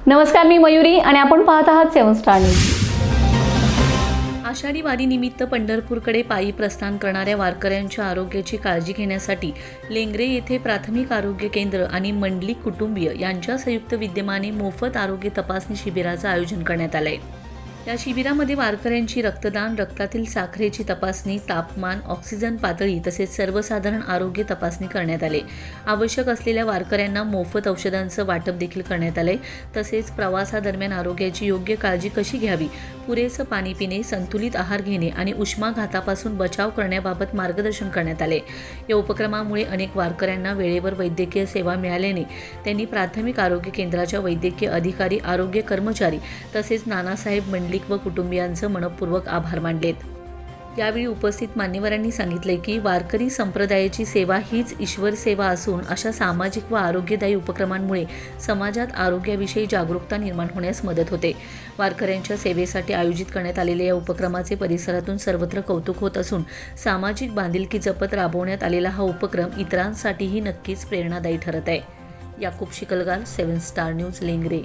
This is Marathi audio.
नमस्कार, मी मयुरी आणि आपण पाहत आहात 7 स्टार न्यूज. आषाढी वारीनिमित्त पंढरपूरकडे पायी प्रस्थान करणाऱ्या वारकऱ्यांच्या आरोग्याची काळजी घेण्यासाठी लेंगरे येथे प्राथमिक आरोग्य केंद्र आणि मंडलिक कुटुंबीय यांच्या संयुक्त विद्यमाने मोफत आरोग्य तपासणी शिबिराचं आयोजन करण्यात आलं आहे. या शिबिरामध्ये वारकऱ्यांची रक्तदान, रक्तातील साखरेची तपासणी, तापमान, ऑक्सिजन पातळी तसेच सर्वसाधारण आरोग्य तपासणी करण्यात आले. आवश्यक असलेल्या वारकऱ्यांना मोफत औषधांचं वाटप देखील करण्यात आले. तसेच प्रवासादरम्यान आरोग्याची योग्य काळजी कशी घ्यावी, पुरेसं पाणी पिणे, संतुलित आहार घेणे आणि उष्माघातापासून बचाव करण्याबाबत मार्गदर्शन करण्यात आले. या उपक्रमामुळे अनेक वारकऱ्यांना वेळेवर वैद्यकीय सेवा मिळाल्याने त्यांनी प्राथमिक आरोग्य केंद्राच्या वैद्यकीय अधिकारी, आरोग्य कर्मचारी तसेच नानासाहेब मंडलिक व कुटुंबियांचं मनपूर्वक आभार मानलेत. यावेळी उपस्थित मान्यवरांनी सांगितले की वारकरी संप्रदायाची सेवा हीच ईश्वर सेवा असून अशा सामाजिक व आरोग्यदायी उपक्रमांमुळे समाजात आरोग्याविषयी जागरूकता निर्माण होण्यास मदत होते. वारकऱ्यांच्या सेवेसाठी आयोजित करण्यात आलेल्या या उपक्रमाचे परिसरातून सर्वत्र कौतुक होत असून सामाजिक बांधिलकी जपत राबवण्यात आलेला हा उपक्रम इतरांसाठीही नक्कीच प्रेरणादायी ठरत आहे. Yakub Shikalgar, 7 star news, Lengare.